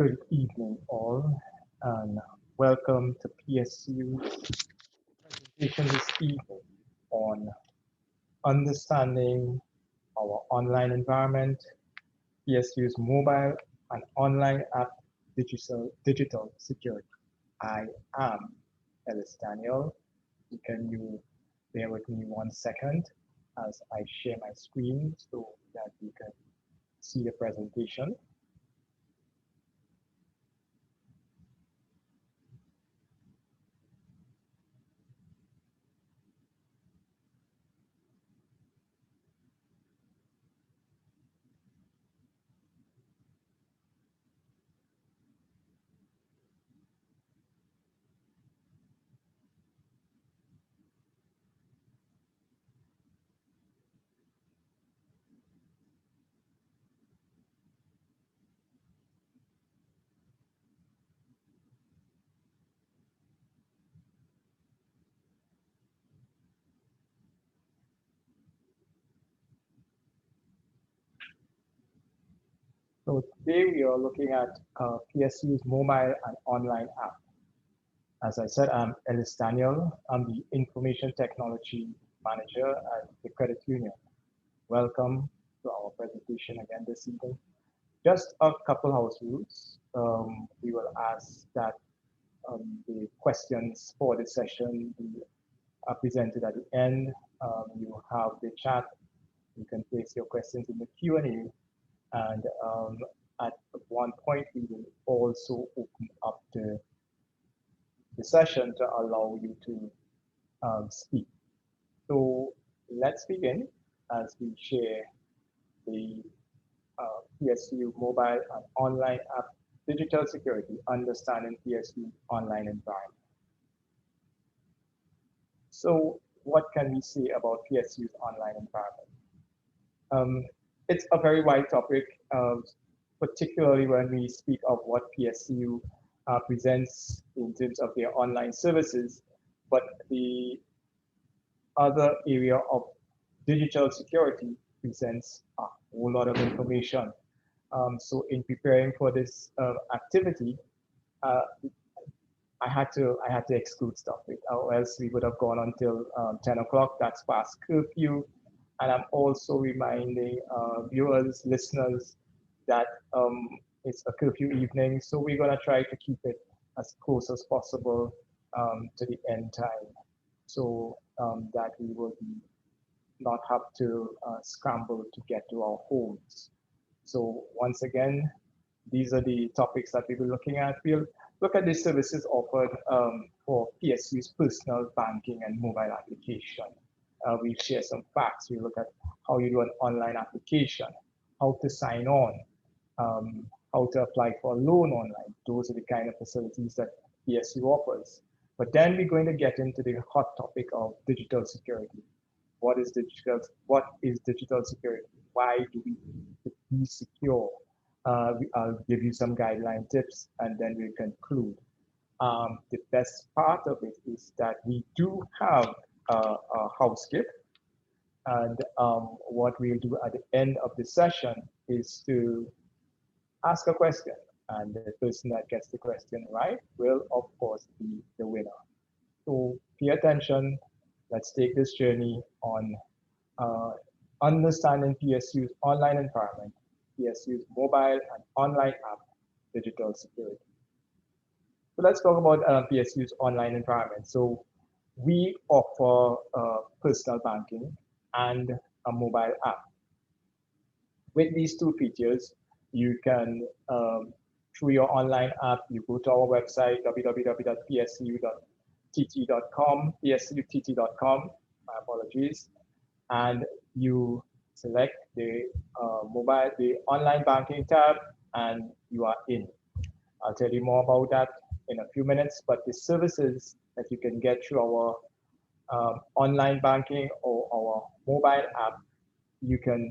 Good evening, all, and welcome to PSCU's presentation this evening on understanding our online environment, PSCU's mobile and online app digital security. I am Ellis Daniel. Can you bear with me 1 second as I share my screen so that you can see the presentation? So today we are looking at PSU's mobile and online app. As I said, I'm Ellis Daniel. I'm the Information Technology Manager at the Credit Union. Welcome to our presentation again this evening. Just a couple house rules. We will ask that the questions for the session be presented at the end. You have the chat. You can place your questions in the Q&A. And at one point, we will also open up the session to allow you to speak. So let's begin as we share the PSU mobile and online app digital security, understanding PSU online environment. So what can we say about PSU's online environment? It's a very wide topic, particularly when we speak of what PSCU presents in terms of their online services, but the other area of digital security presents a whole lot of information. So in preparing for this activity, I had to exclude stuff, or else we would have gone until 10 o'clock. That's past curfew. And I'm also reminding viewers, listeners, that it's a curfew evening, so we're going to try to keep it as close as possible to the end time, so that we will not have to scramble to get to our homes. So once again, these are the topics that we will be looking at. We'll look at the services offered for PSU's personal banking and mobile application. We share some facts. We look at how you do an online application, how to sign on, how to apply for a loan online. Those are the kind of facilities that PSU offers. But then we're going to get into the hot topic of digital security. What is digital security? Why do we need to be secure? I'll give you some guideline tips and then we'll conclude. The best part of it is that we do have a house gift. And what we'll do at the end of the session is to ask a question. And the person that gets the question right will, of course, be the winner. So pay attention. Let's take this journey on understanding PSU's online environment, PSU's mobile and online app digital security. So let's talk about PSU's online environment. So we offer personal banking and a mobile app. With these two features, you can, through your online app, you go to our website, www.pscu.tt.com, pscutt.com, my apologies, and you select the the online banking tab, and you are in. I'll tell you more about that in a few minutes, but the services that you can get through our online banking or our mobile app, you can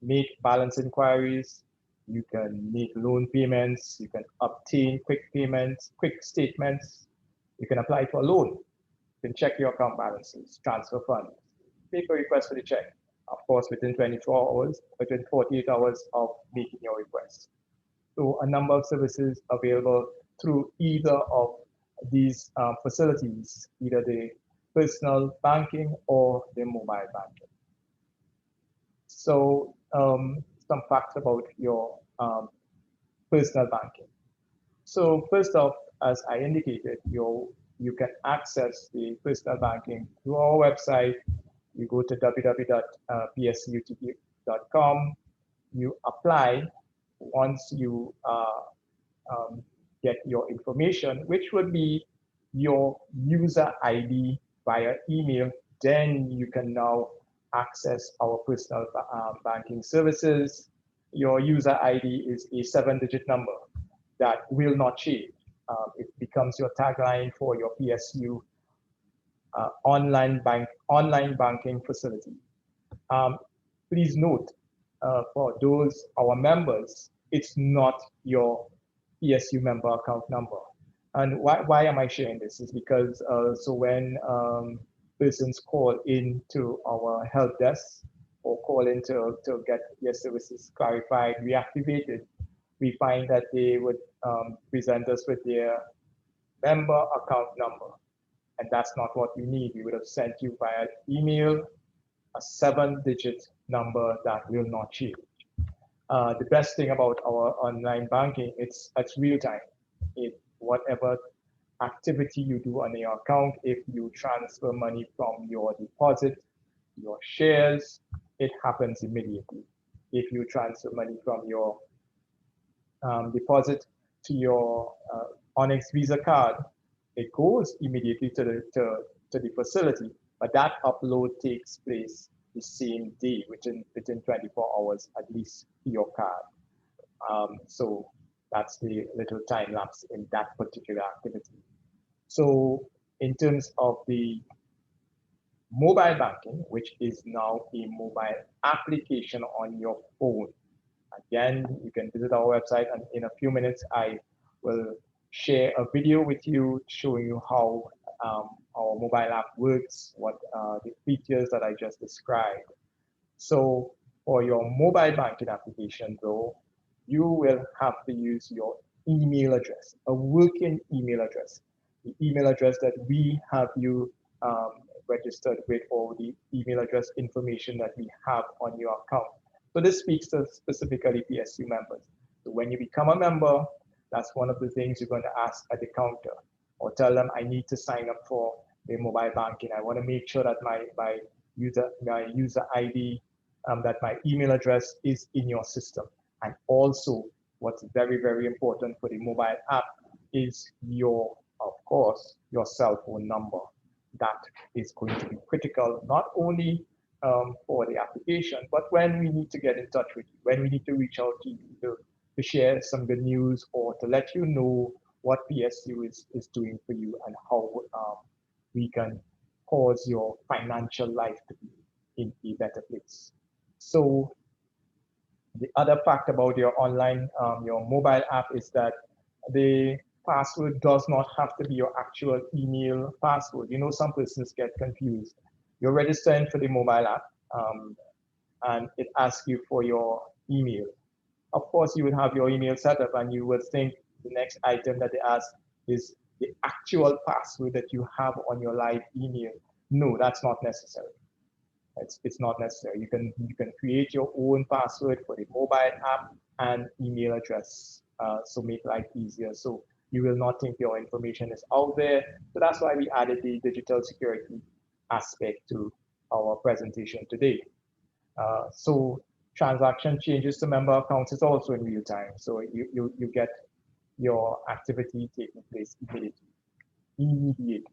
make balance inquiries, you can make loan payments, you can obtain quick payments, quick statements, you can apply for a loan, you can check your account balances, transfer funds, make a request for the check, of course, within 24 hours, within 48 hours of making your request. So a number of services available through either of these facilities, either the personal banking or the mobile banking. So some facts about your personal banking. So first off, as I indicated, you can access the personal banking through our website. You go to www.pscut.com, you apply. Once you get your information, which would be your user ID via email, then you can now access our personal banking services. Your user ID is a 7-digit number that will not change. It becomes your tagline for your PSU online banking facility. Please note, for those our members, it's not your PSU member account number. And why am I sharing this? Is because so when persons call into our help desk or call in to get their services clarified, reactivated, we find that they would present us with their member account number. And that's not what we need. We would have sent you via email a 7-digit number that will not change. The best thing about our online banking, it's real time. Whatever activity you do on your account, if you transfer money from your deposit, your shares, it happens immediately. If you transfer money from your deposit to your Onyx Visa card, it goes immediately to the facility, but that upload takes place the same day, within 24 hours at least, to your card. So that's the little time lapse in that particular activity. So in terms of the mobile banking, which is now a mobile application on your phone, again, you can visit our website, and in a few minutes, I will share a video with you showing you how our mobile app works, what the features that I just described. So for your mobile banking application, though, you will have to use your email address, a working email address, the email address that we have you registered with, or the email address information that we have on your account. So this speaks to specifically PSU members. So when you become a member, that's one of the things you're going to ask at the counter, or tell them, I need to sign up for the mobile banking. I want to make sure that my user ID, that my email address is in your system. And also, what's very, very important for the mobile app is of course, your cell phone number. That is going to be critical, not only for the application, but when we need to get in touch with you, when we need to reach out to you to share some good news, or to let you know what PSU is doing for you, and how we can cause your financial life to be in a better place. So the other fact about your your mobile app is that the password does not have to be your actual email password. You know, some persons get confused. You're registering for the mobile app, and it asks you for your email. Of course, you would have your email set up, and you would think the next item that they ask is the actual password that you have on your live email. No, that's not necessary. It's not necessary. You can create your own password for the mobile app and email address. So make life easier. So you will not think your information is out there. So that's why we added the digital security aspect to our presentation today. So transaction changes to member accounts is also in real time. So you get your activity taking place immediately.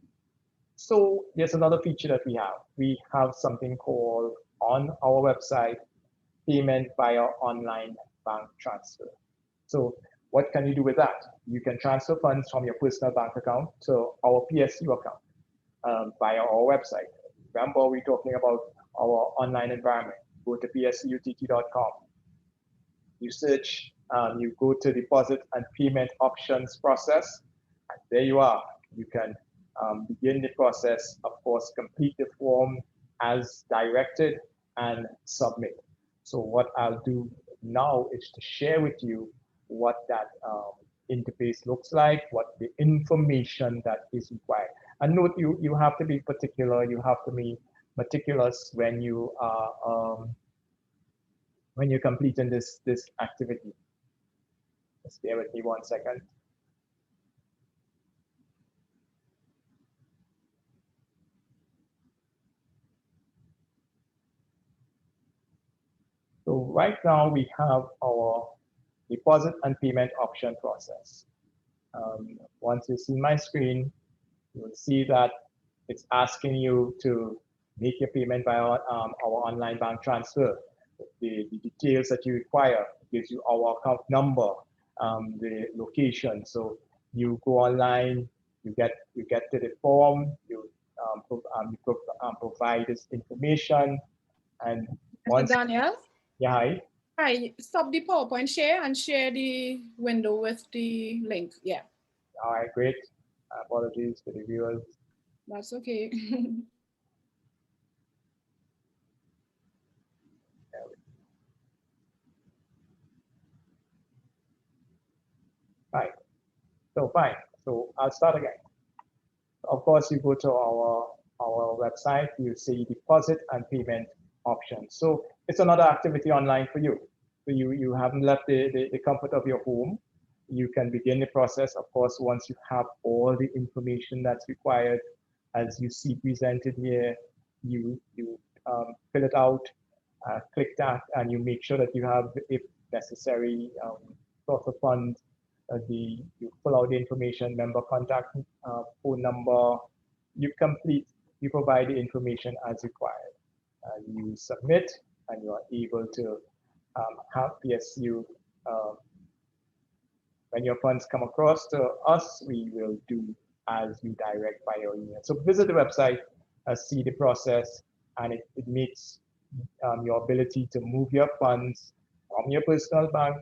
So there's another feature that we have. We have something called, on our website, payment via online bank transfer. So what can you do with that? You can transfer funds from your personal bank account to our PSU account via our website. Remember, we're talking about our online environment. Go to pscutt.com. You search, you go to deposit and payment options process, and there you are. You can begin the process, of course, complete the form as directed and submit. So what I'll do now is to share with you what that interface looks like, what the information that is required. And note, you have to be particular, you have to be meticulous when you are when you're completing this activity. Just bear with me 1 second. So right now we have our deposit and payment option process. Once you see my screen, you will see that it's asking you to make your payment via our online bank transfer. The details that you require gives you our account number, the location. So you go online, you get to the form, you provide this information, and once. Daniel? Yeah, hi. Hi, stop the PowerPoint share and share the window with the link. Yeah. All right, great. Apologies to the viewers. That's okay. Right. So fine. So I'll start again. Of course, you go to our website, you see deposit and payment options. So it's another activity online for you. So you haven't left the comfort of your home. You can begin the process, of course, once you have all the information that's required. As you see presented here, you fill it out, click that, and you make sure that you have, if necessary, source of funds. You fill out the information, member contact, phone number. You provide the information as required. You submit, and you are able to have PSCU. When your funds come across to us, we will do as you direct by your email. So visit the website, see the process, and it makes your ability to move your funds from your personal bank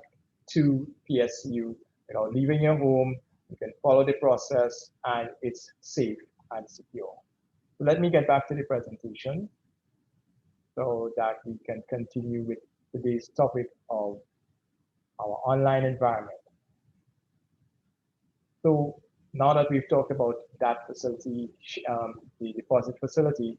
to PSCU without leaving your home. You can follow the process, and it's safe and secure. So let me get back to the presentation so that we can continue with today's topic of our online environment. So now that we've talked about that facility, the deposit facility,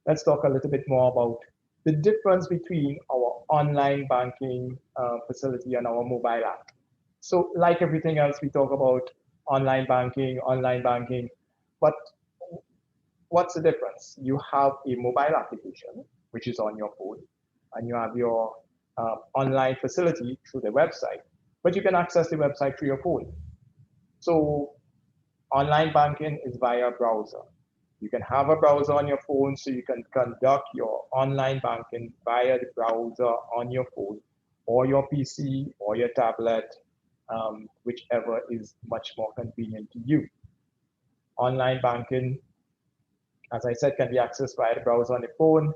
let's talk a little bit more about the difference between our online banking facility and our mobile app. So like everything else, we talk about online banking, but what's the difference? You have a mobile application, which is on your phone, and you have your online facility through the website, but you can access the website through your phone. So online banking is via browser. You can have a browser on your phone, so you can conduct your online banking via the browser on your phone or your PC or your tablet, whichever is much more convenient to you. Online banking, as I said, can be accessed via the browser on the phone.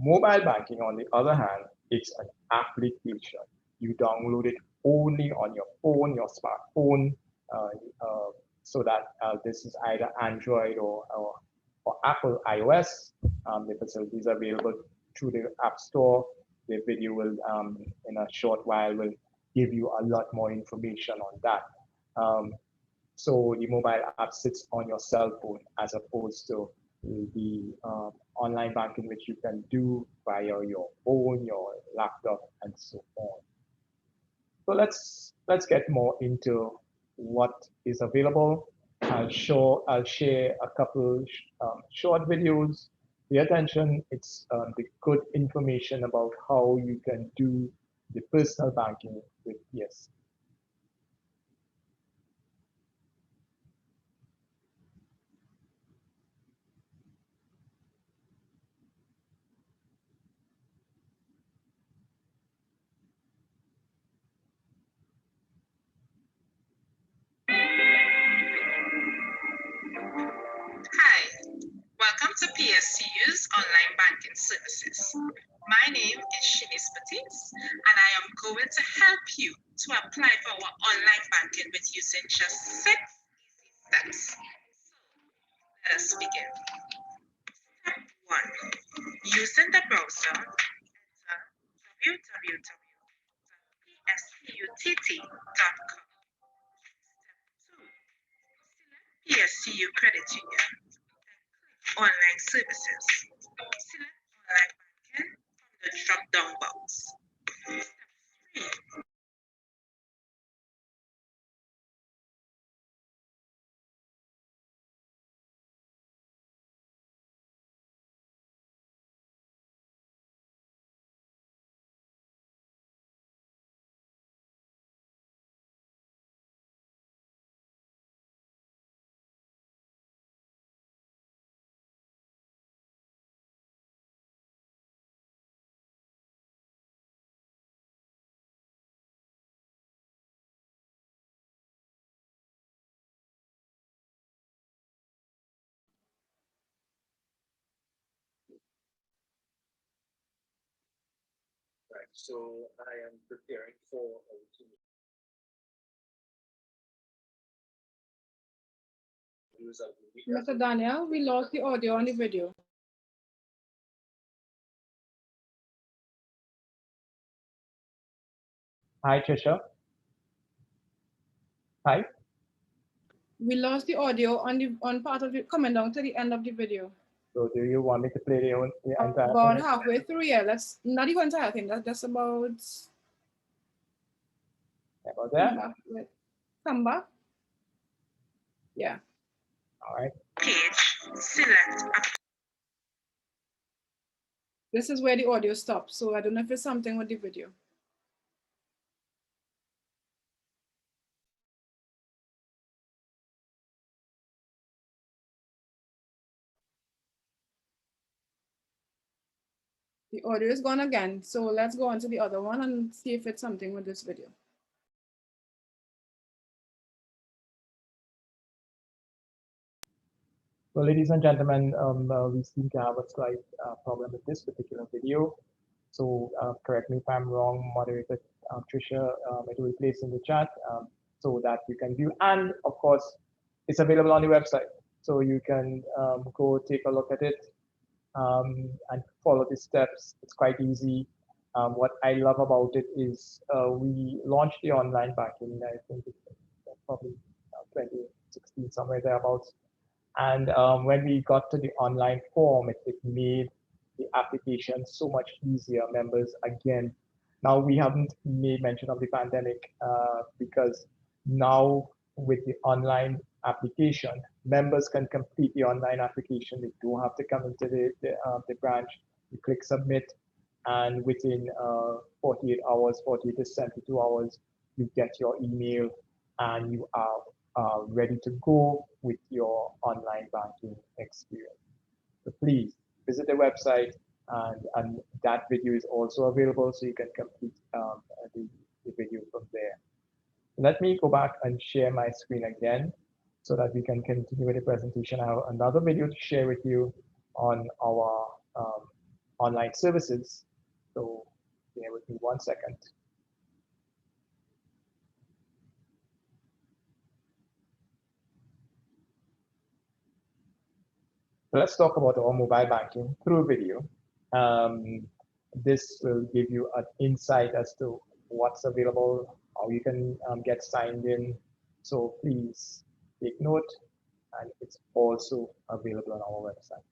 Mobile banking, on the other hand, it's an application. You download it only on your phone, your smartphone, so that this is either Android or Apple iOS. The facility is available through the App Store. The video will, in a short while, will give you a lot more information on that. So the mobile app sits on your cell phone as opposed to the online banking, which you can do via your phone, your laptop, and so on. So let's get more into what is available. I'll share a couple short videos. Pay attention. It's the good information about how you can do the personal banking with PS. Hi, welcome to PSCU's online banking services. My name is Shanice Batiste, and I am going to help you to apply for our online banking with using just 6 easy steps. Let us begin. Step 1. Using the browser, enter www.pscu.gov. putt.com. Step 2. Select PSCU Credit Union. Online services. Select online banking from the drop-down box. Step 3. Right. So I am preparing for a routine. Mr. Daniel, we lost the audio on the video. Hi, Trisha. Hi. We lost the audio on part of it coming down to the end of the video. So do you want me to play the entire About thing? halfway through, yeah. Let's not even entire thing. That's just about. About that? Come back. Yeah. All right. Page. Select a This is where the audio stops. So I don't know if it's something with the video. The audio is gone again. So let's go on to the other one and see if it's something with this video. So ladies and gentlemen, we seem to have a slight problem with this particular video. So correct me if I'm wrong, moderator Trisha, it will be placed in the chat so that you can view. And of course, it's available on the website. So you can go take a look at it and follow the steps. It's quite easy. What I love about it is we launched the online banking, I think it's probably 2016, somewhere thereabouts. And when we got to the online form, it made the application so much easier. Members, again, now we haven't made mention of the pandemic because now with the online application, members can complete the online application. They don't have to come into the branch. You click submit, and within 48 hours, 48 to 72 hours, you get your email and you are ready to go with your online banking experience. So please visit the website, and that video is also available, so you can complete the video from there. Let me go back and share my screen again so that we can continue with the presentation. I have another video to share with you on our online services. So bear with me 1 second. So let's talk about our mobile banking through video. This will give you an insight as to what's available, how you can get signed in. So please take note, and it's also available on our website.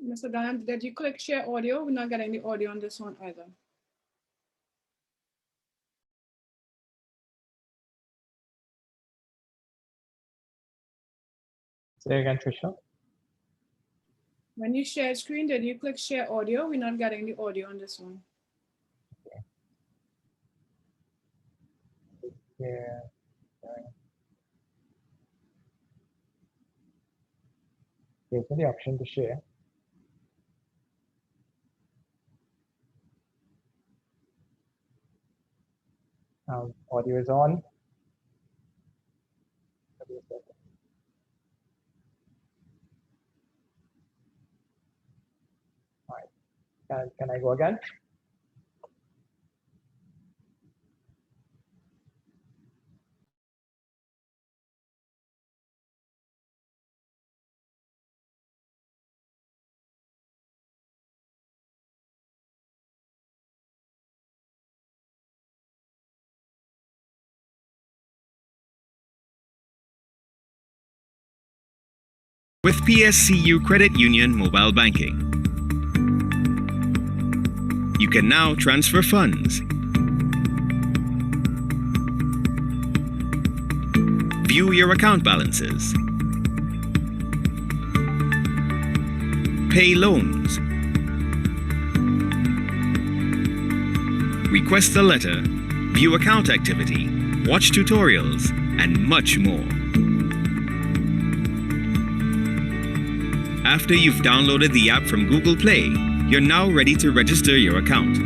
Mr. Dan, did you click share audio? We're not getting the audio on this one either. Say again, Trisha. When you share screen, did you click share audio? We're not getting the audio on this one. Yeah. Here's the option to share. Audio is on. All right. Can I go again? With PSCU Credit Union Mobile Banking, you can now transfer funds, view your account balances, pay loans, request a letter, view account activity, watch tutorials, and much more. After you've downloaded the app from Google Play, you're now ready to register your account.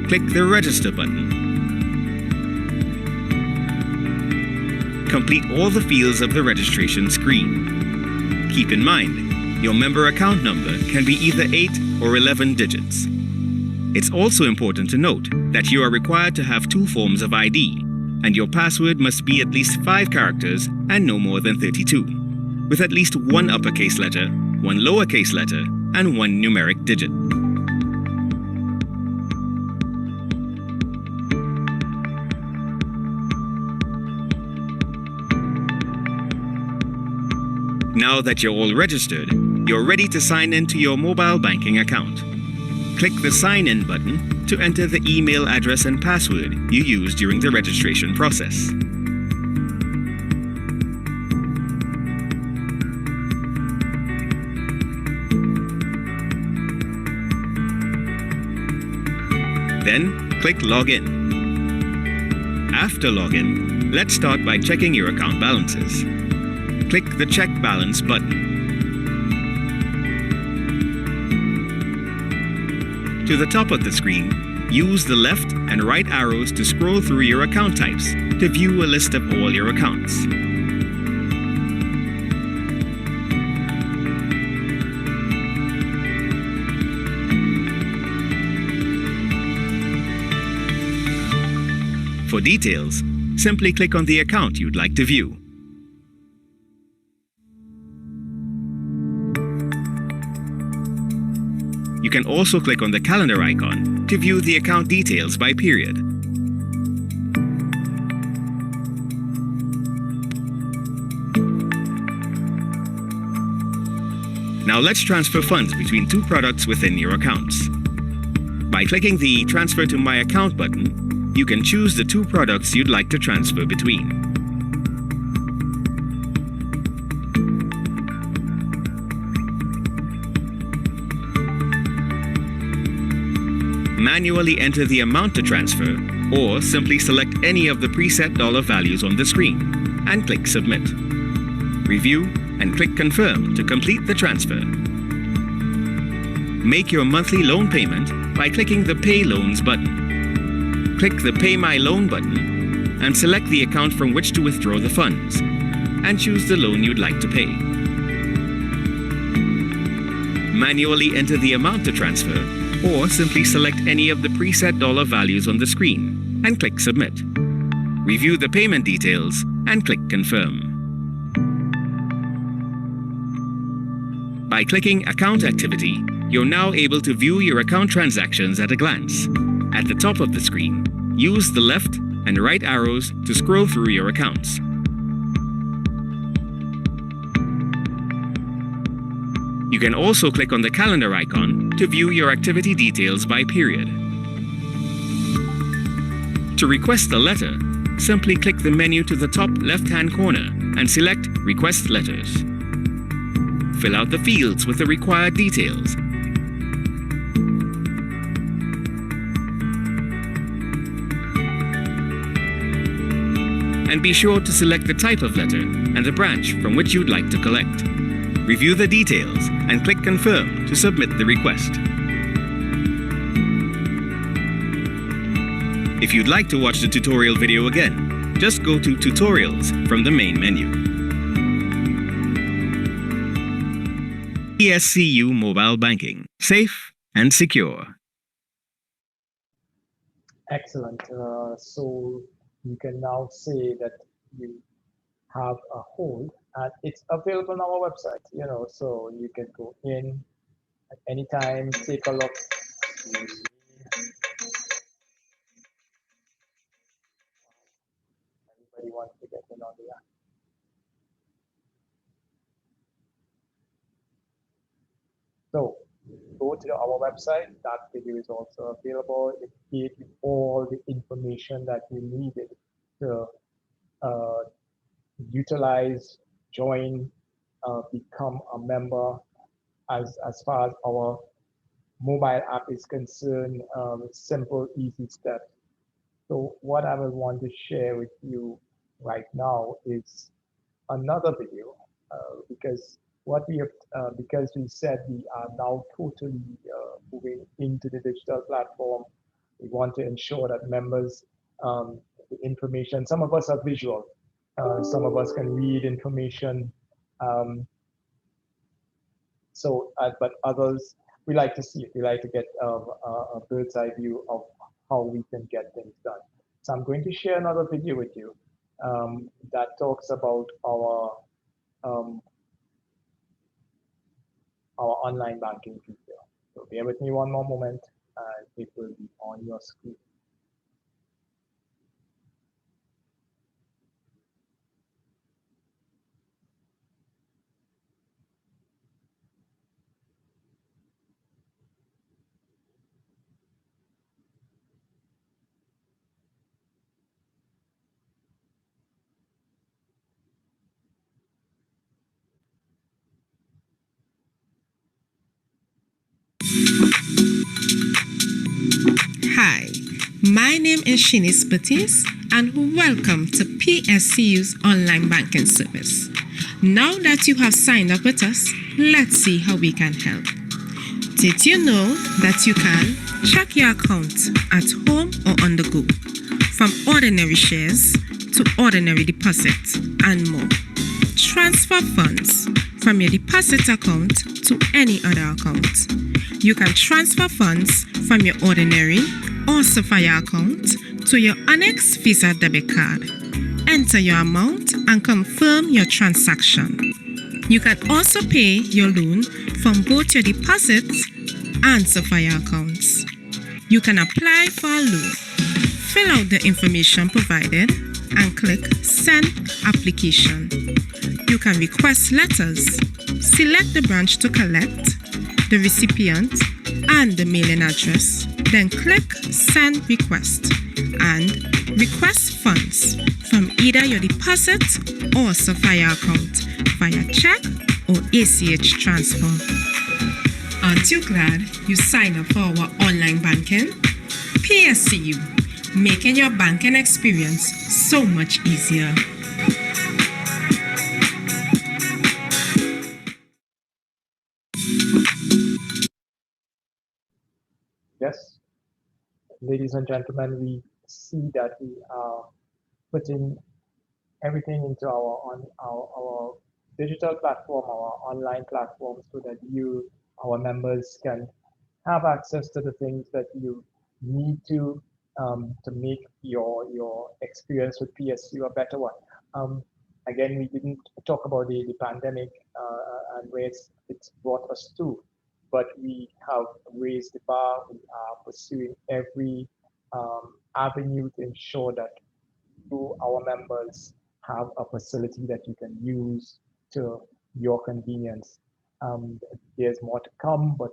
Click the Register button. Complete all the fields of the registration screen. Keep in mind, your member account number can be either 8 or 11 digits. It's also important to note that you are required to have 2 forms of ID, and your password must be at least 5 characters and no more than 32, with at least 1 uppercase letter, 1 lowercase letter, and 1 numeric digit. Now that you're all registered, you're ready to sign into your mobile banking account. Click the Sign In button to enter the email address and password you used during the registration process. Then, click Login. After login, let's start by checking your account balances. Click the Check Balance button. To the top of the screen, use the left and right arrows to scroll through your account types to view a list of all your accounts. For details, simply click on the account you'd like to view. You can also click on the calendar icon to view the account details by period. Now let's transfer funds between 2 products within your accounts. By clicking the Transfer to My Account button, you can choose the 2 products you'd like to transfer between. Manually enter the amount to transfer, or simply select any of the preset dollar values on the screen and click Submit. Review and click Confirm to complete the transfer. Make your monthly loan payment by clicking the Pay Loans button. Click the Pay My Loan button and select the account from which to withdraw the funds and choose the loan you'd like to pay. Manually enter the amount to transfer, or simply select any of the preset dollar values on the screen and click Submit. Review the payment details and click Confirm. By clicking Account Activity, you're now able to view your account transactions at a glance. At the top of the screen, use the left and right arrows to scroll through your accounts. You can also click on the calendar icon to view your activity details by period. To request a letter, simply click the menu to the top left-hand corner and select Request Letters. Fill out the fields with the required details. And be sure to select the type of letter and the branch from which you'd like to collect. Review the details and click Confirm to submit the request. If you'd like to watch the tutorial video again, just go to Tutorials from the main menu. PSCU Mobile Banking. Safe and secure. Excellent. So you can now say that you have a hold, and it's available on our website, so you can go in at any time, take a look. Everybody wants to get in on the app. So go to our website. That video is also available. It gave you all the information that you needed to utilize, join, become a member. As far as our mobile app is concerned, simple, easy steps. So what I will want to share with you right now is another video, because what we have, because we said we are now totally moving into the digital platform. We want to ensure that members, the information, some of us are visual, some of us can read information. But others, we like to see it. We like to get a bird's eye view of how we can get things done. So I'm going to share another video with you that talks about our online banking feature. So bear with me one more moment, and it will be on your screen. Hi, my name is Shinis Batis, and welcome to PSCU's online banking service. Now that you have signed up with us, let's see how we can help. Did you know that you can check your account at home or on the go, from ordinary shares to ordinary deposits and more? Transfer funds from your deposit account to any other account. You can transfer funds from your ordinary or Sapphire account to your Annex Visa debit card. Enter your amount and confirm your transaction. You can also pay your loan from both your deposits and Sapphire accounts. You can apply for a loan, fill out the information provided, and click Send Application. You can request letters, select the branch to collect, the recipient, and the mailing address. Then click Send Request and request funds from either your deposit or Sapphire account via check or ACH transfer. Aren't you glad you signed up for our online banking? PSCU, making your banking experience so much easier. Yes, ladies and gentlemen, we see that we are putting everything into our digital platform, our online platform, so that you, our members, can have access to the things that you need to make your experience with PSU a better one. Again, we didn't talk about the pandemic and where it's brought us to, but we have raised the bar. We are pursuing every avenue to ensure that you, our members, have a facility that you can use to your convenience. There's more to come, but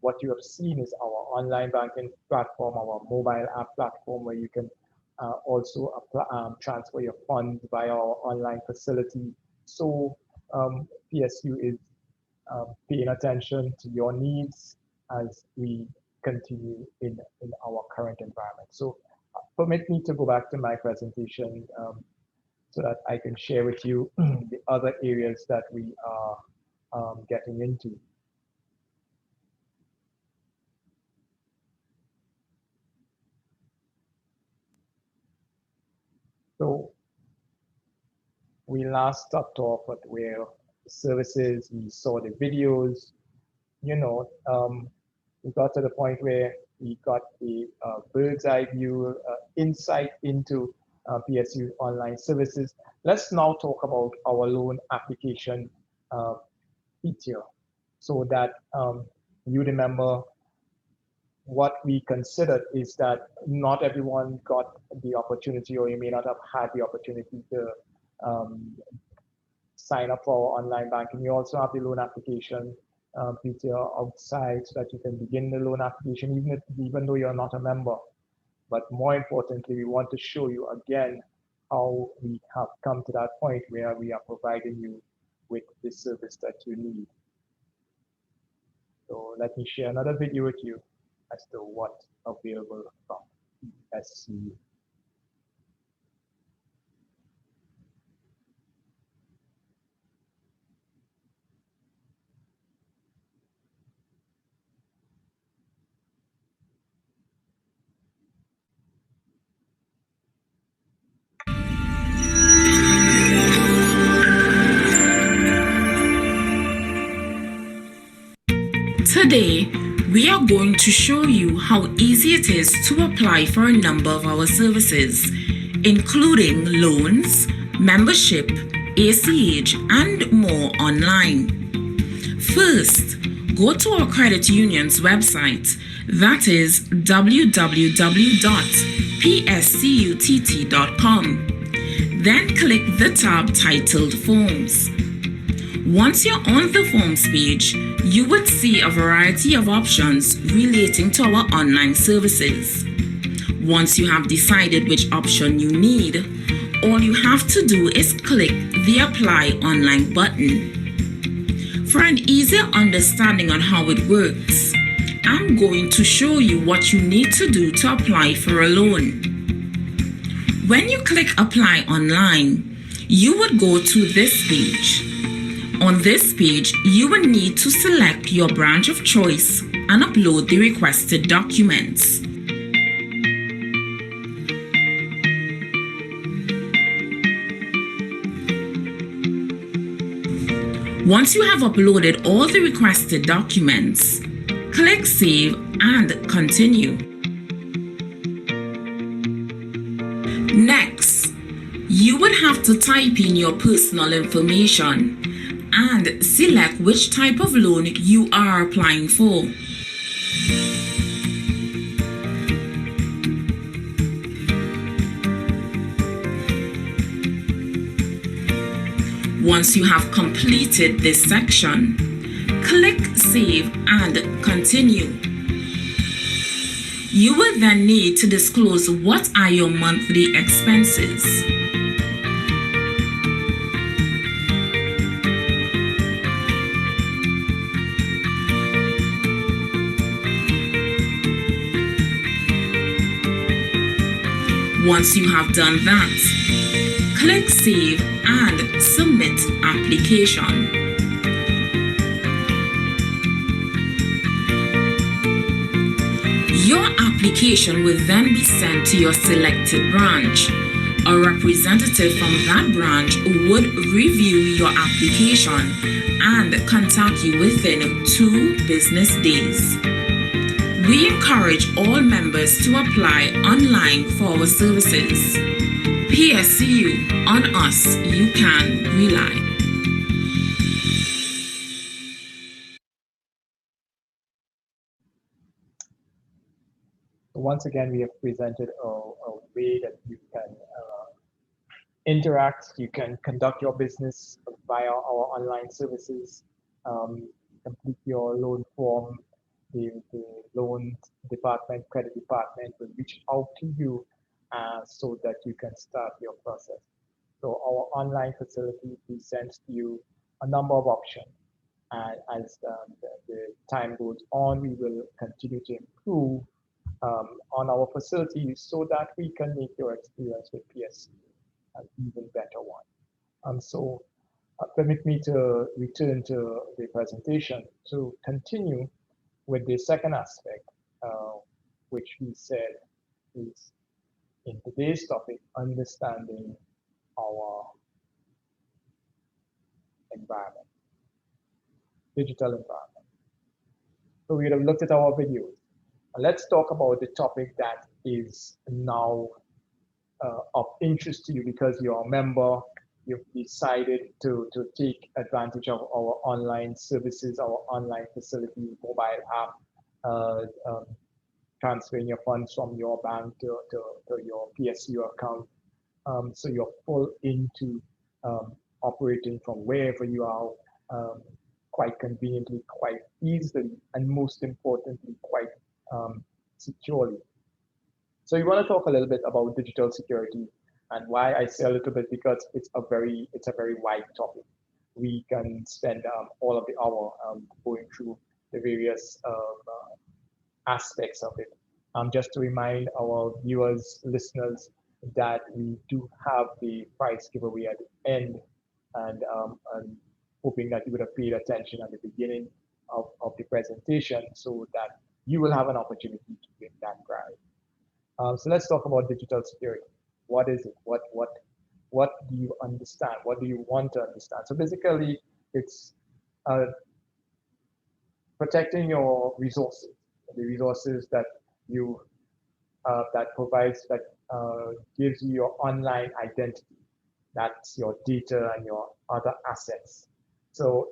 what you have seen is our online banking platform, our mobile app platform, where you can also apply, transfer your funds via our online facility. So PSU is paying attention to your needs as we continue in our current environment. So permit me to go back to my presentation so that I can share with you the other areas that we are getting into. So we last stopped off at where the services, we saw the videos, we got to the point where we got the bird's eye view insight into PSU online services. Let's now talk about our loan application feature so that you remember what we considered is that not everyone got the opportunity, or you may not have had the opportunity to sign up for our online banking. You also have the loan application feature outside so that you can begin the loan application even though you're not a member. But more importantly, we want to show you again how we have come to that point where we are providing you with the service that you need. So let me share another video with you as to what's available from PSCU. Today, we are going to show you how easy it is to apply for a number of our services, including loans, membership, ACH, and more online. First, go to our credit union's website, that is www.pscutt.com. Then click the tab titled Forms. Once you're on the Forms page, you would see a variety of options relating to our online services. Once you have decided which option you need, all you have to do is click the Apply Online button. For an easier understanding on how it works, I'm going to show you what you need to do to apply for a loan. When you click Apply Online, you would go to this page. On this page, you will need to select your branch of choice and upload the requested documents. Once you have uploaded all the requested documents, click Save and Continue. Next, you would have to type in your personal information and select which type of loan you are applying for. Once you have completed this section, click Save and Continue. You will then need to disclose what are your monthly expenses. Once you have done that, click Save and Submit Application. Your application will then be sent to your selected branch. A representative from that branch would review your application and contact you within 2 business days. We encourage all members to apply online for our services. PSCU, on us you can rely. Once again, we have presented a way that you can interact, you can conduct your business via our online services, complete your loan form. The loan department, credit department will reach out to you so that you can start your process. So our online facility presents to you a number of options. And as the time goes on, we will continue to improve on our facility so that we can make your experience with PSCU an even better one. So permit me to return to the presentation to continue with the second aspect, which we said is in today's topic, understanding our environment, digital environment. So we have looked at our videos. Let's talk about the topic that is now of interest to you because you're a member, you've decided to take advantage of our online services, our online facility, mobile app, transferring your funds from your bank to your PSCU account. So you're full into operating from wherever you are, quite conveniently, quite easily, and most importantly, quite securely. So you want to talk a little bit about digital security, and why I say a little bit because it's a very wide topic. We can spend all of the hour going through the various aspects of it. Just to remind our viewers, listeners, that we do have the prize giveaway at the end, and I'm hoping that you would have paid attention at the beginning of the presentation so that you will have an opportunity to win that prize. So let's talk about digital security. What is it? What do you understand? What do you want to understand? So basically, it's protecting your resources, the resources that you gives you your online identity. That's your data and your other assets. So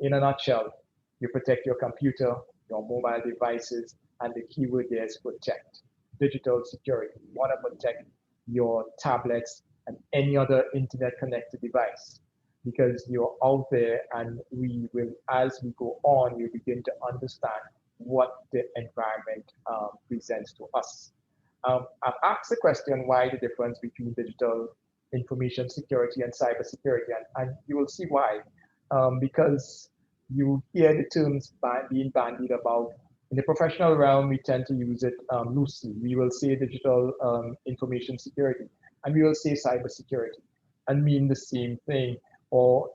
in a nutshell, you protect your computer, your mobile devices, and the keyword there is protect. Digital security. You want to protect your tablets and any other internet connected device because you're out there, and we will, as we go on, you begin to understand what the environment presents to us. I've asked the question, why the difference between digital information security and cybersecurity, and you will see why. Because you hear the terms being bandied about. In the professional realm, we tend to use it loosely. We will say digital information security, and we will say cybersecurity, and mean the same thing, or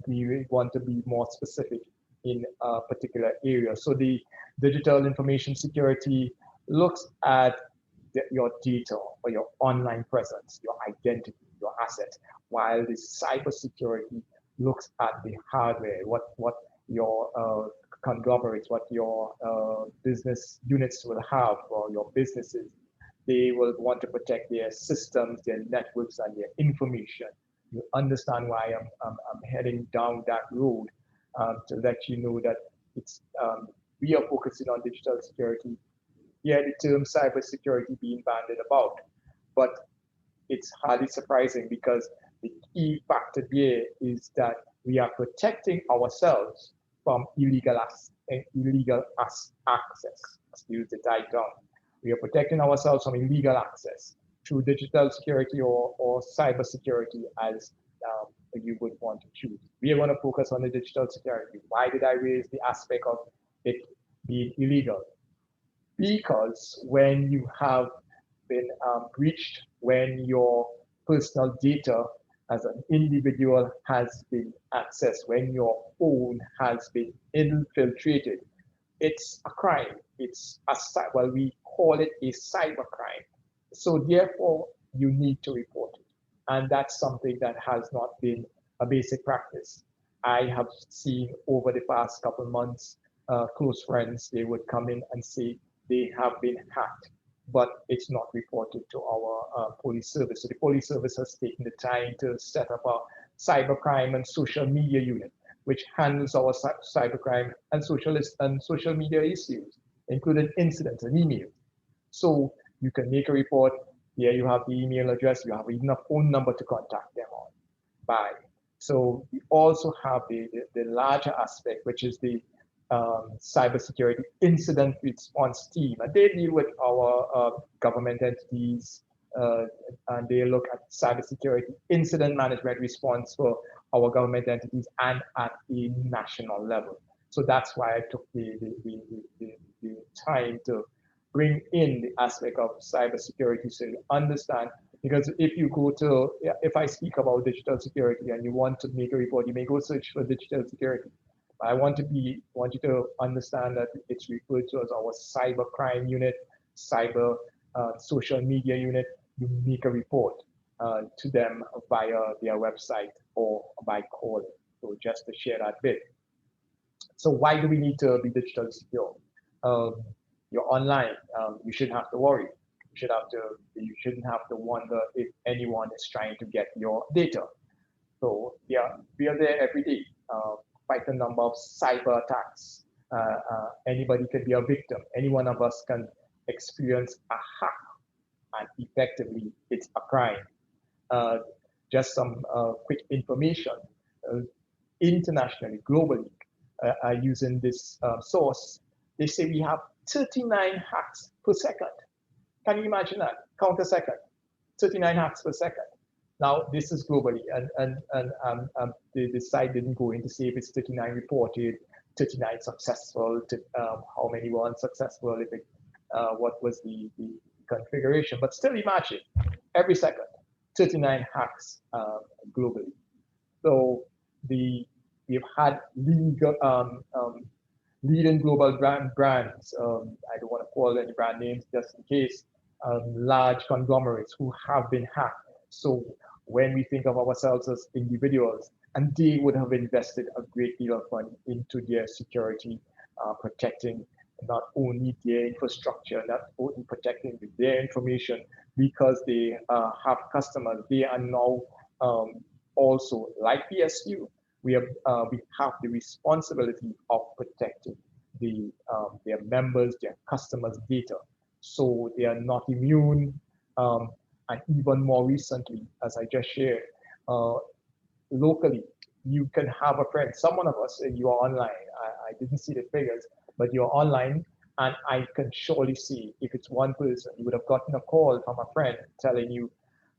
we want to be more specific in a particular area. So the digital information security looks at your data or your online presence, your identity, your assets, while the cybersecurity looks at the hardware, what your conglomerates, what your business units will have, or your businesses. They will want to protect their systems, their networks, and their information. You understand why I'm heading down that road, to let you know that it's we are focusing on digital security. Yeah, the term cybersecurity being bandied about, but it's hardly surprising because the key factor there is that we are protecting ourselves from illegal access. Excuse the title. We are protecting ourselves from illegal access through digital security or cyber security, as you would want to choose. We are going to focus on the digital security. Why did I raise the aspect of it being illegal? Because when you have been breached, when your personal data as an individual has been accessed, when your phone has been infiltrated, it's a crime. It's we call it a cyber crime. So therefore, you need to report it. And that's something that has not been a basic practice. I have seen over the past couple of months, close friends, they would come in and say they have been hacked, but it's not reported to our police service. So the police service has taken the time to set up a cybercrime and social media unit, which handles our cybercrime and social media issues, including incidents and emails. So you can make a report. Here you have the email address. You have even a phone number to contact them on. Bye. So we also have the larger aspect, which is the cybersecurity incident response team, and they deal with our government entities, and they look at cybersecurity incident management response for our government entities and at a national level. So that's why I took the time to bring in the aspect of cybersecurity, so you understand. Because if I speak about digital security and you want to make a report, you may go search for digital security. I want you to understand that it's referred to as our cyber crime unit, cyber social media unit, you make a report to them via their website or by calling. So just to share that bit. So why do we need to be digital secure? You're online. You shouldn't have to worry. You shouldn't have to wonder if anyone is trying to get your data. So yeah, we are there every day. Quite a number of cyber attacks. Anybody could be a victim. Any one of us can experience a hack, and effectively, it's a crime. Just some quick information. Internationally, globally, using this source, they say we have 39 hacks per second. Can you imagine that? Count a second, 39 hacks per second. Now, this is globally, and the site didn't go in to say if it's 39 reported, 39 successful, how many were unsuccessful, if it, what was the configuration. But still imagine, every second, 39 hacks globally. So we've had leading global brands, I don't want to call any brand names just in case, large conglomerates who have been hacked. So when we think of ourselves as individuals, and they would have invested a great deal of money into their security, protecting not only their infrastructure, not only protecting their information, because they have customers, they are now also, like PSU, we have the responsibility of protecting their members, their customers' data. So they are not immune. And even more recently, as I just shared, locally, you can have a friend, someone of us, you are online. I didn't see the figures, but you're online, and I can surely see if it's one person, you would have gotten a call from a friend telling you,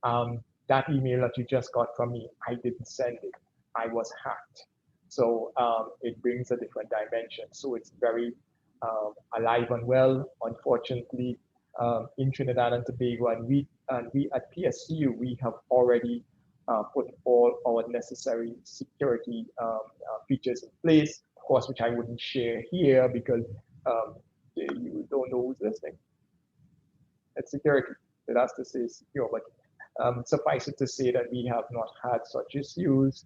that email that you just got from me, I didn't send it. I was hacked. So it brings a different dimension. So it's very alive and well. Unfortunately, in Trinidad and Tobago, and we at PSCU, we have already put all our necessary security features in place, of course, which I wouldn't share here because you don't know who's listening. It's security. It has to say secure, but suffice it to say that we have not had such issues.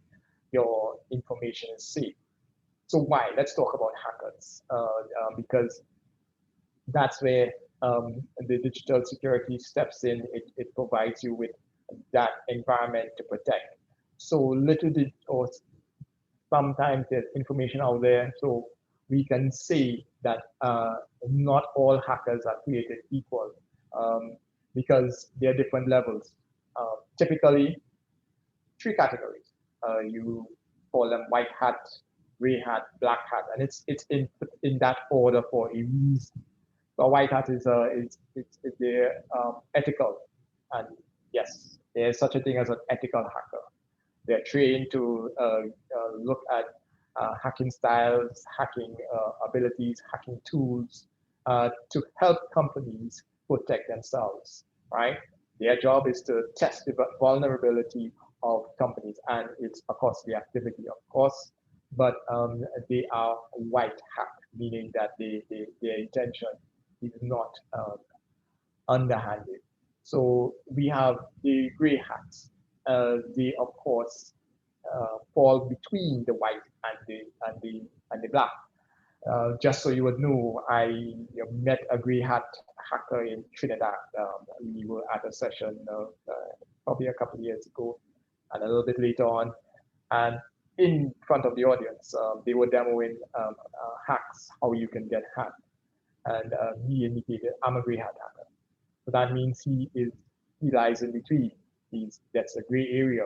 Your information is safe. So why? Let's talk about hackers, because that's where the digital security steps in. It provides you with that environment to protect. So little did, or sometimes there's information out there, so we can say that not all hackers are created equal, because there are different levels. Typically, 3 categories. You call them white hat, gray hat, black hat, and it's in that order for a reason. So white hat is they're ethical, and yes, there's such a thing as an ethical hacker. They're trained to look at hacking styles, hacking abilities, hacking tools to help companies protect themselves, right? Their job is to test the vulnerability of companies, and it's a costly activity, of course, but they are white hat, meaning that their intention is not underhanded. So we have the gray hats. They, of course, fall between the white and the black. Just so you would know, I met a gray hat hacker in Trinidad. We were at a session probably a couple of years ago, and a little bit later on, and in front of the audience, they were demoing hacks, how you can get hacked. And he indicated, I'm a gray hat hacker. So that means he lies in between. That's a gray area.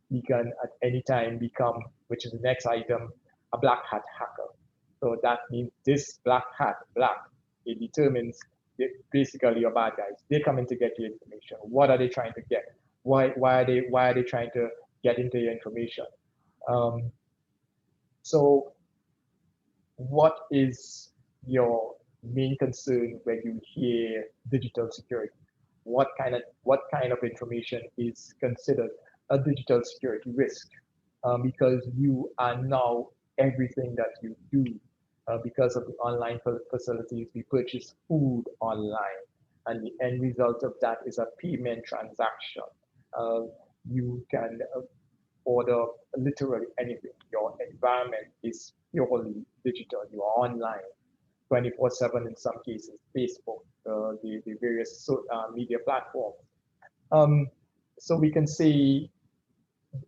He can at any time become, which is the next item, a black hat hacker. So that means this black hat, it determines basically your bad guys. They're coming to get your information. What are they trying to get? Why are they trying to get into your information? So what is your main concern when you hear digital security? What kind of information is considered a digital security risk? Because you are now everything that you do. Because of the online facilities, we purchase food online. and the end result of that is a payment transaction. You can order literally anything. Your environment is purely digital. You are online 24/7 in some cases, Facebook, the various media platforms. So we can say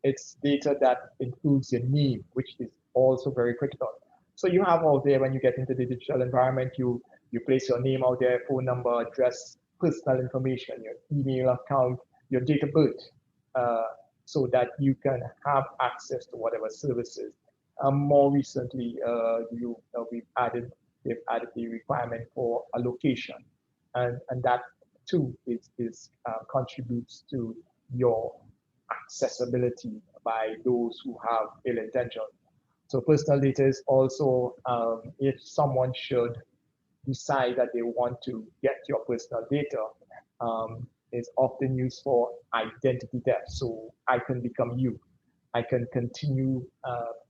it's data that includes your name, which is also very critical. So you have out there, when you get into the digital environment, you place your name out there, phone number, address, personal information, your email account, your date of birth, so that you can have access to whatever services. More recently, they've added the requirement for a location, and that too contributes to your accessibility by those who have ill intention. So personal data is also, if someone should decide that they want to get your personal data, is often used for identity theft. So I can become you. I can continue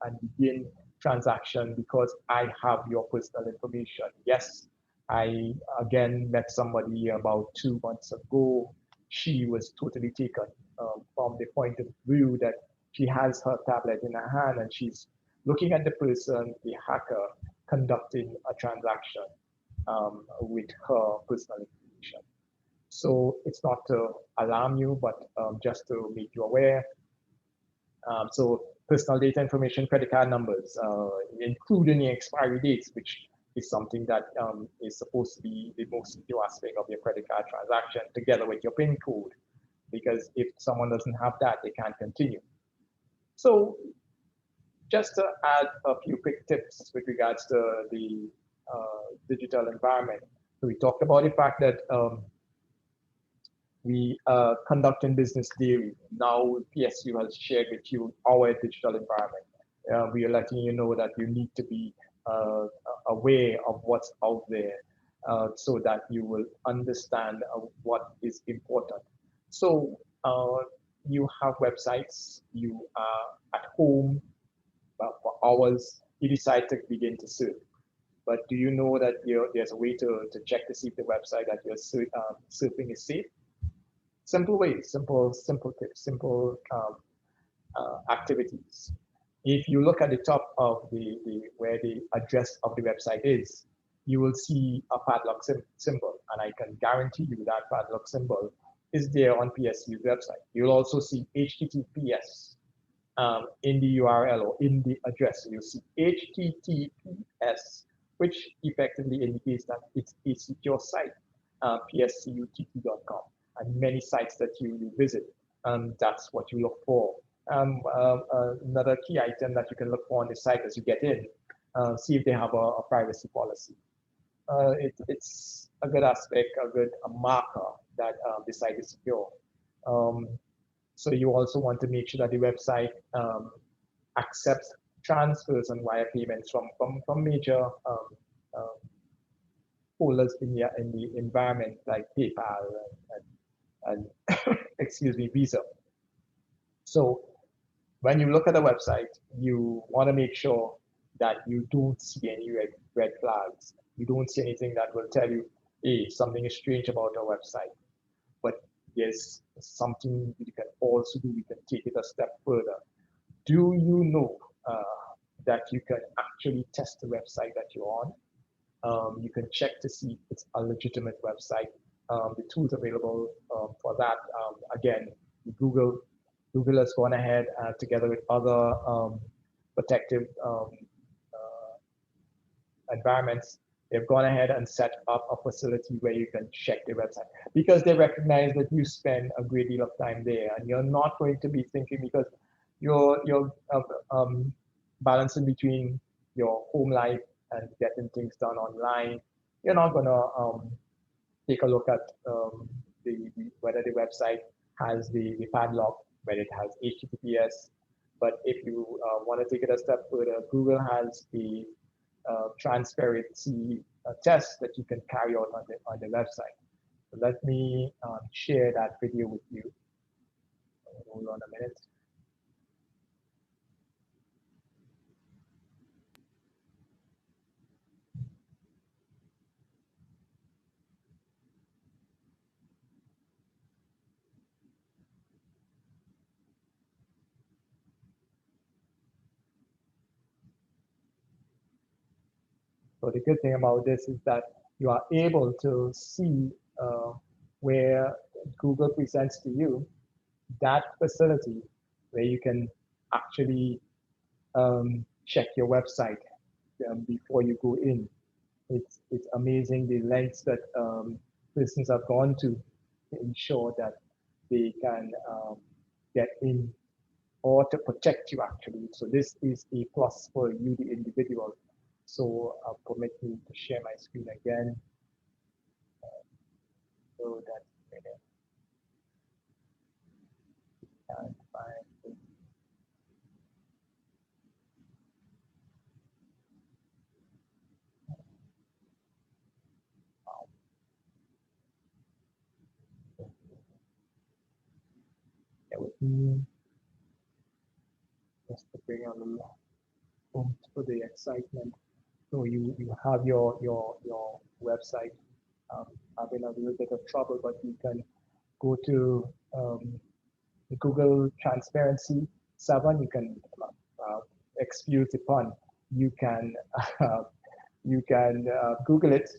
and begin transaction because I have your personal information. Yes, I again met somebody about 2 months ago. She was totally taken from the point of view that she has her tablet in her hand and she's looking at the person, the hacker, conducting a transaction with her personal information. So it's not to alarm you, but just to make you aware. So personal data information, credit card numbers, including the expiry dates, which is something that is supposed to be the most secure aspect of your credit card transaction, together with your PIN code, because if someone doesn't have that, they can't continue. So just to add a few quick tips with regards to the digital environment. So we talked about the fact that we conducting business daily. Now PSCU has shared with you our digital environment. We are letting you know that you need to be aware of what's out there so that you will understand what is important. So you have websites, you are at home for hours, you decide to begin to surf. But do you know that there's a way to check to see if the website that you're surfing is safe? Simple ways, simple tips, simple activities. If you look at the top of where the address of the website is, you will see a padlock symbol, and I can guarantee you that padlock symbol is there on PSCU's website. You'll also see HTTPS in the URL or in the address. So you'll see HTTPS, which effectively indicates that it's a secure site, pscutt.com. And many sites that you visit, that's what you look for. Another key item that you can look for on the site as you get in, see if they have a privacy policy. It's a good aspect, a marker that the site is secure. So you also want to make sure that the website accepts transfers and wire payments from major holders in the environment, like PayPal and excuse me, Visa. So when you look at the website, you want to make sure that you don't see any red flags. You don't see anything that will tell you, hey, something is strange about our website. But there's something you can also do. You can take it a step further. Do you know that you can actually test the website that you're on? You can check to see if it's a legitimate website. The tools available for that, again, Google has gone ahead together with other protective environments. They've gone ahead and set up a facility where you can check the website, because they recognize that you spend a great deal of time there, and you're not going to be thinking, because you're balancing between your home life and getting things done online. You're not gonna take a look at whether the website has the padlock, whether it has HTTPS. But if you want to take it a step further, Google has a transparency test that you can carry out on the website. So let me share that video with you. Hold on a minute. So the good thing about this is that you are able to see where Google presents to you that facility where you can actually check your website before you go in. It's amazing the lengths that persons have gone to ensure that they can get in or to protect you actually. So this is a plus for you, the individual. So permit me to share my screen again. So that and find it. Bear with me. Just to bring a little for the excitement. So you have your website having a little bit of trouble, but you can go to the Google Transparency 7. You can excuse the pun. You can Google it,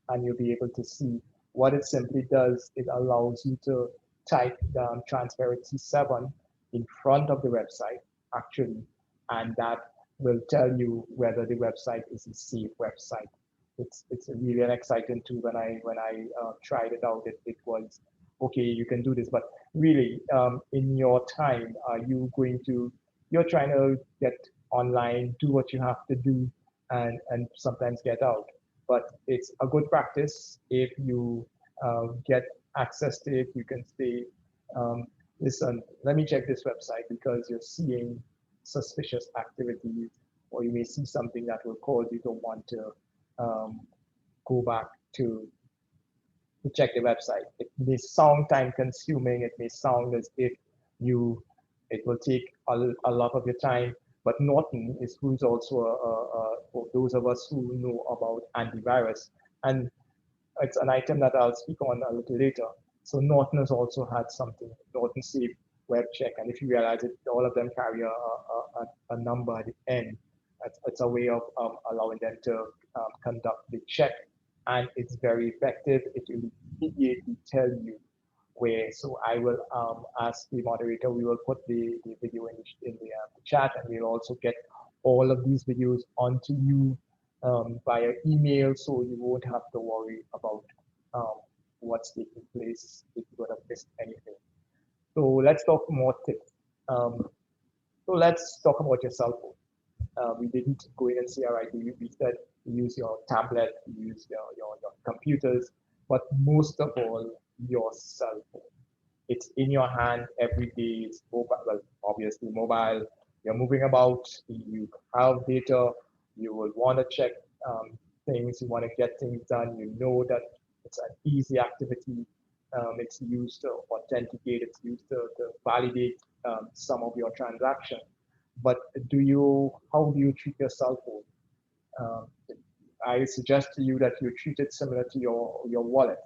and you'll be able to see what it simply does. It allows you to type down Transparency 7 in front of the website actually, and that will tell you whether the website is a safe website. It's really an exciting tool. When I tried it out, it was okay. You can do this, but really, in your time, are you going to? You're trying to get online, do what you have to do, and sometimes get out. But it's a good practice if you get access to it. You can say, listen, let me check this website because you're seeing suspicious activities, or you may see something that will cause you to want to go back to check the website. It may sound time consuming. It may sound as if it will take a lot of your time, but Norton is who's also for those of us who know about antivirus, and it's an item that I'll speak on a little later. So Norton has also had something, Norton Safe Web Check, and if you realize it, all of them carry a number at the end. It's a way of allowing them to conduct the check, and it's very effective. It will immediately tell you where. So I will ask the moderator, we will put the video in the chat, and we'll also get all of these videos onto you via email, so you won't have to worry about what's taking place if you would have missed anything. So let's talk more tips. So let's talk about your cell phone. We didn't go in and say, all right, we said you use your tablet, you use your computers, but most of all, your cell phone. It's in your hand every day. It's mobile, well, obviously mobile. You're moving about, you have data, you will want to check things, you want to get things done. You know that it's an easy activity. It's used to authenticate, it's used to validate some of your transactions. But how do you treat your cell phone? I suggest to you that you treat it similar to your wallet,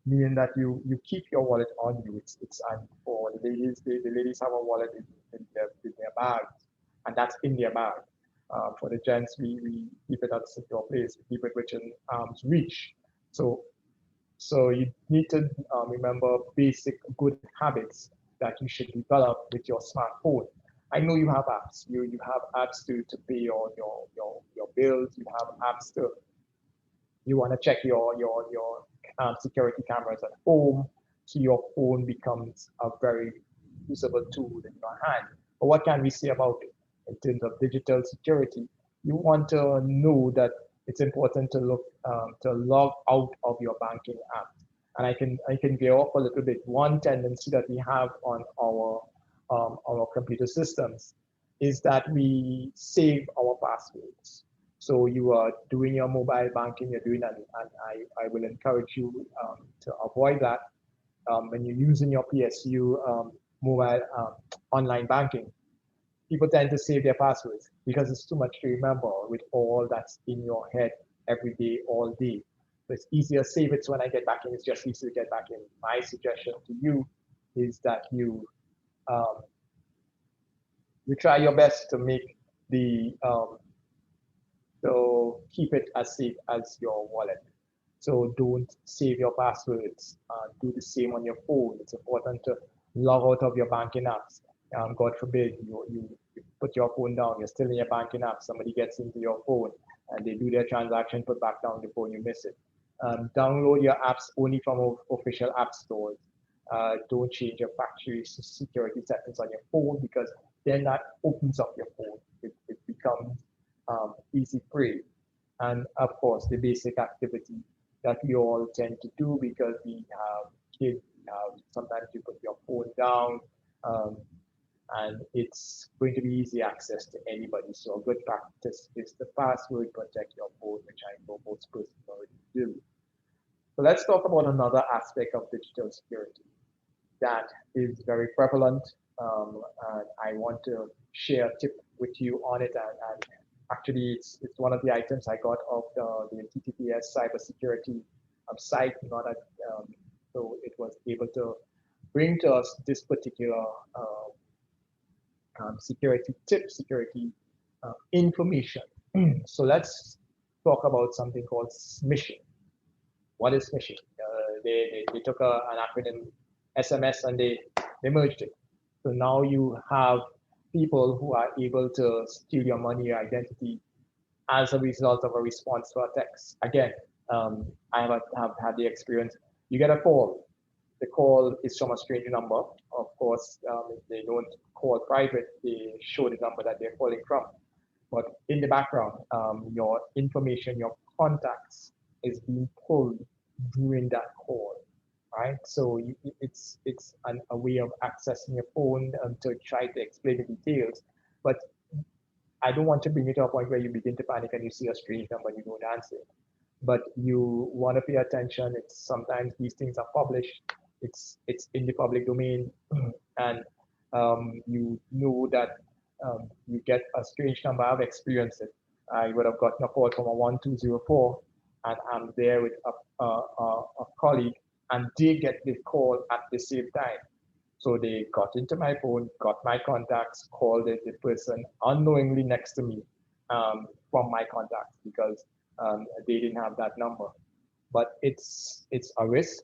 meaning that you keep your wallet on you. It's and for the ladies, the ladies have a wallet in their bag, and that's in their bag. For the gents, we keep it at a secure place. We keep it within arm's reach. So you need to remember basic good habits that you should develop with your smartphone. I know you have apps. You have apps to pay your bills. You have apps you want to check your security cameras at home. So your phone becomes a very usable tool in your hand. But what can we say about it in terms of digital security? You want to know that it's important to log out of your banking app. And I can veer off a little bit. One tendency that we have on our computer systems is that we save our passwords. So you are doing your mobile banking, you're doing that, and I will encourage you to avoid that. When you're using your PSCU mobile online banking, people tend to save their passwords because it's too much to remember with all that's in your head every day, all day. So it's easier to save it, so when I get back in, it's just easier to get back in. My suggestion to you is that you try your best to make the So keep it as safe as your wallet. So don't save your passwords. Do the same on your phone. It's important to log out of your banking apps. God forbid you put your phone down, you're still in your banking app, somebody gets into your phone and they do their transaction, put back down your phone, you miss it. Download your apps only from official app stores. Don't change your factory security settings on your phone because then that opens up your phone. It becomes easy prey. And of course, the basic activity that we all tend to do because we have kids, sometimes you put your phone down, and it's going to be easy access to anybody. So a good practice is the password protect your phone, which I know most persons already do. So let's talk about another aspect of digital security that is very prevalent. And I want to share a tip with you on it. And actually, it's one of the items I got off the TTPS cybersecurity site, not at, so it was able to bring to us this particular security tip, security information. So let's talk about something called smishing. What is smishing? They took an acronym SMS and they merged it. So now you have people who are able to steal your money, your identity, as a result of a response to a text. Again, I have had the experience. You get a call. The call is from a strange number. Of course, if they don't call private, they show the number that they're calling from. But in the background, your information, your contacts is being pulled during that call, right? So it's a way of accessing your phone to try to explain the details. But I don't want to bring it to a point where you begin to panic and you see a strange number and you don't answer it. But you want to pay attention. It's sometimes these things are published. It's in the public domain, and you know that you get a strange number. I've experienced it. I would have gotten a call from a 1204, and I'm there with a colleague, and they get the call at the same time. So they got into my phone, got my contacts, called the person unknowingly next to me from my contacts because they didn't have that number. But it's a risk.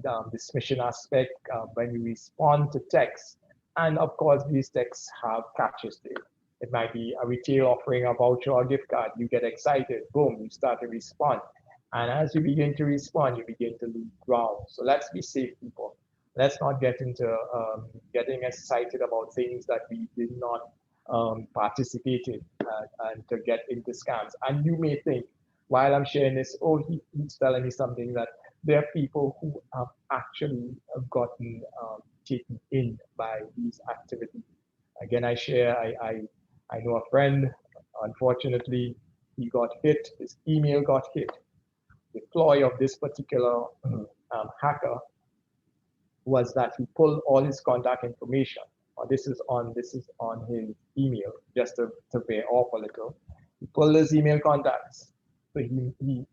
The smishing aspect when you respond to text, and of course these texts have catches to it. It might be a retail offering a voucher or gift card. You get excited, boom, you start to respond. And as you begin to respond, you begin to lose ground. So let's be safe, people. Let's not get into getting excited about things that we did not participate in and to get into scams. And you may think, while I'm sharing this, oh, he's telling me something that there are people who have actually gotten taken in by these activities. Again, I share, I know a friend, unfortunately, he got hit, his email got hit. The ploy of this particular hacker was that he pulled all his contact information. This is on his email, just to veer off a little. He pulled his email contacts. So he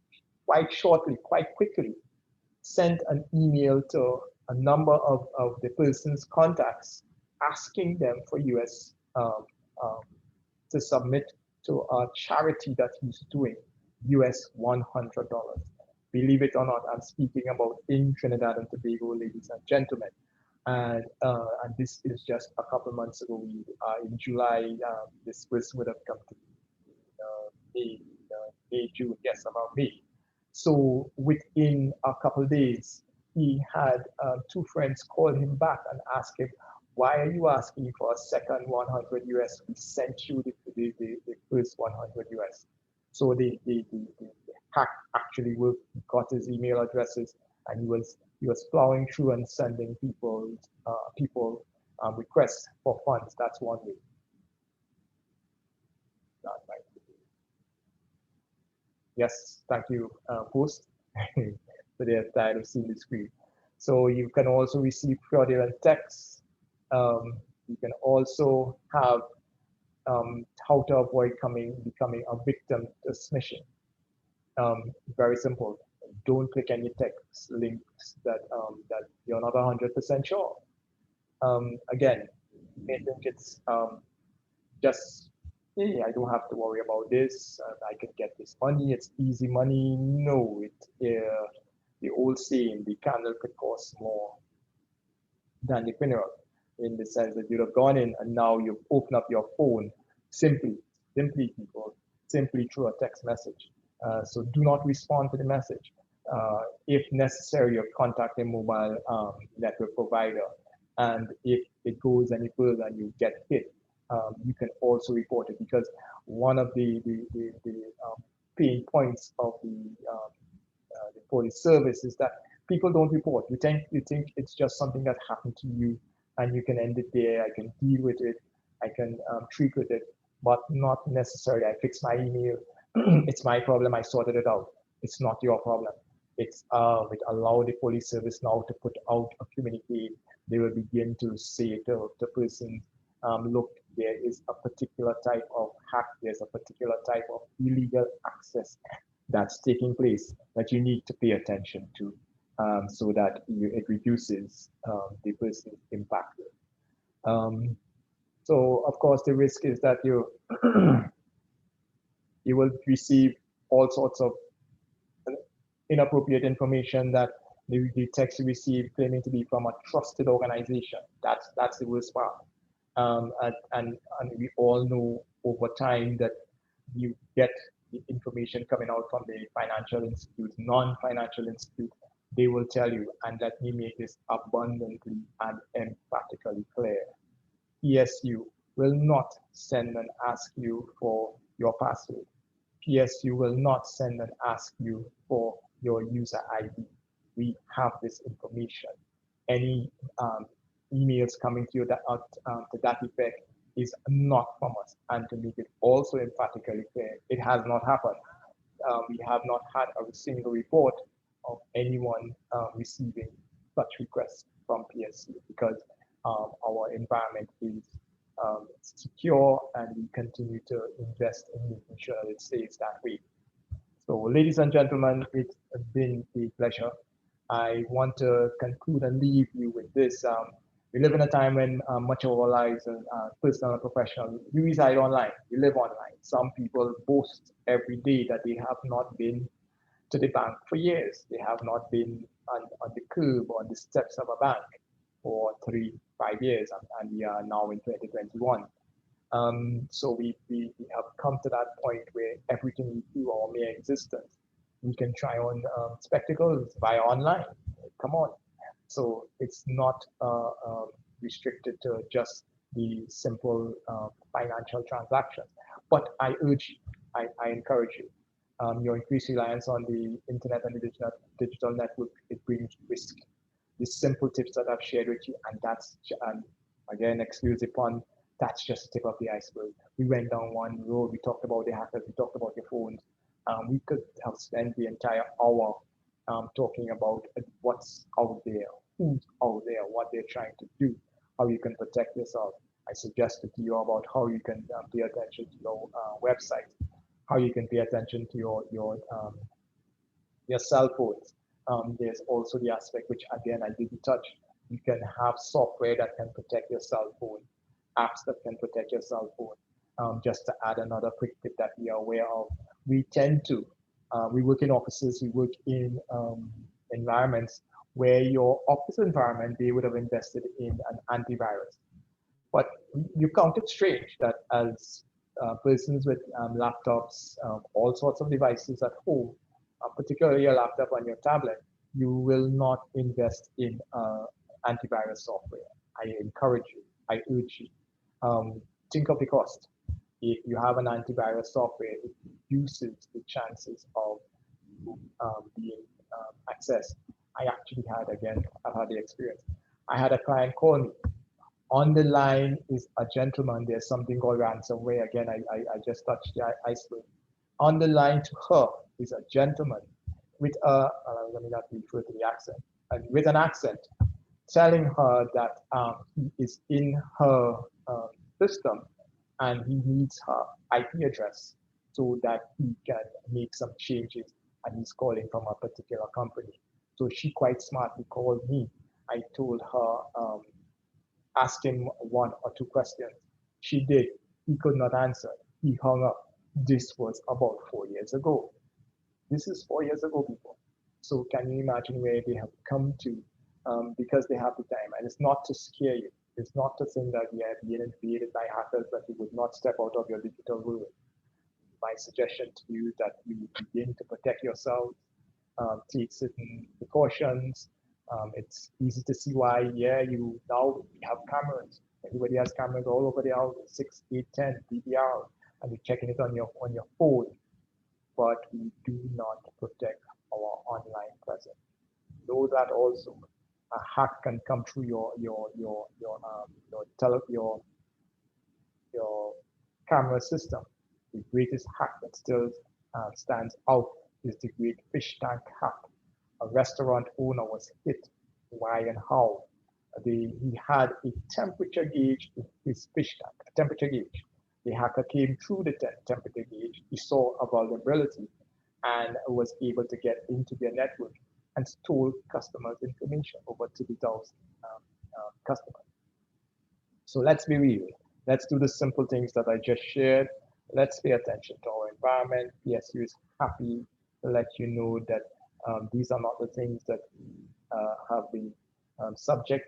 quite shortly, quite quickly, sent an email to a number of the person's contacts, asking them for US to submit to a charity that he's doing, US $100. Believe it or not, I'm speaking about in Trinidad and Tobago, ladies and gentlemen. And this is just a couple months ago. In July, this person would have come to May, June, yes, about May. So within a couple of days, he had two friends call him back and ask him, why are you asking for a second 100 US? We sent you the first 100 US. So the hack actually worked, got his email addresses, and he was plowing through and sending people requests for funds. That's one way. Yes, thank you, host. So they're tired of seeing the screen. So you can also receive fraudulent texts. You can also have how to avoid becoming a victim to smishing. Very simple. Don't click any text links that you're not 100% sure. Again, I think it's just hey, I don't have to worry about this. I can get this money. It's easy money. No, the old saying, the candle could cost more than the funeral, in the sense that you'd have gone in and now you've opened up your phone simply people, simply through a text message. So do not respond to the message. If necessary, you contact a mobile network provider. And if it goes any further and you get hit, you can also report it, because one of the pain points of the police service is that people don't report. You think it's just something that happened to you, and you can end it there. I can deal with it. I can treat with it, but not necessarily. I fixed my email. It's my problem. I sorted it out. It's not your problem. It allow the police service now to put out a communique. They will begin to say to the person, look, there is a particular type of hack. There's a particular type of illegal access that's taking place that you need to pay attention to, so that it reduces the person's impact. So of course the risk is that you you will receive all sorts of inappropriate information that the text you receive claiming to be from a trusted organization. That's the worst part. And we all know over time that you get the information coming out from the financial institute, non-financial institute. They will tell you, and let me make this abundantly and emphatically clear. PSU will not send and ask you for your password. PSU will not send and ask you for your user ID. We have this information. Any emails coming to you to that effect is not from us. And to make it also emphatically clear, it has not happened. We have not had a single report of anyone receiving such requests from PSU, because our environment is secure, and we continue to invest in making sure it stays that way. So, ladies and gentlemen, it's been a pleasure. I want to conclude and leave you with this. We live in a time when much of our lives, personal and professional, we reside online, we live online. Some people boast every day that they have not been to the bank for years. They have not been on the curb or on the steps of a bank for 3-5 years, and we are now in 2021. So we have come to that point where everything we do, our mere existence, we can try on spectacles via online. Come on. So it's not restricted to just the simple financial transactions. But I urge you, I encourage you, your increased reliance on the internet and the digital network, it brings risk. The simple tips that I've shared with you, and that's, and again, excuse the pun, that's just the tip of the iceberg. We went down one road, we talked about the hackers, we talked about your phones. We could have spent the entire hour talking about what's out there, who's out there, what they're trying to do, how you can protect yourself. I suggested to you about how you can pay attention to your website, how you can pay attention to your cell phones. There's also the aspect, which again I didn't touch. You can have software that can protect your cell phone, apps that can protect your cell phone. Just to add another quick tip that we are aware of, we tend to, we work in offices, we work in environments where your office environment, they would have invested in an antivirus. But you count it strange that as persons with laptops, all sorts of devices at home, particularly your laptop and your tablet, you will not invest in antivirus software. I encourage you, I urge you, think of the cost. If you have an antivirus software, it reduces the chances of being accessed. I actually I've had the experience. I had a client call me. On the line is a gentleman. There's something called ransomware. Again, I just touched the iceberg. On the line to her is a gentleman with let me not refer to the accent, with an accent, telling her that he is in her system and he needs her IP address so that he can make some changes, and he's calling from a particular company. So she quite smartly called me. I told her, ask him 1 or 2 questions. She did. He could not answer. he hung up. This was about 4 years ago. This is 4 years ago, people. So can you imagine where they have come to because they have the time? And it's not to scare you. It's not to think that you are being invaded by hackers, that you would not step out of your digital world. My suggestion to you is that you begin to protect yourself, take certain precautions. It's easy to see why, you now have cameras. Everybody has cameras all over the house, 6, 8, 10 DVR, and you're checking it on your phone. But we do not protect our online presence. Know that also a hack can come through your camera system. The greatest hack that still stands out is the Great Fish Tank hack. A restaurant owner was hit. Why and how? He had a temperature gauge in his fish tank, a temperature gauge. The hacker came through the temperature gauge. He saw a vulnerability and was able to get into their network and stole customers' information, over 30,000 customers. So let's be real. Let's do the simple things that I just shared. Let's pay attention to our environment. PSU is happy to let you know that these are not the things that have been subject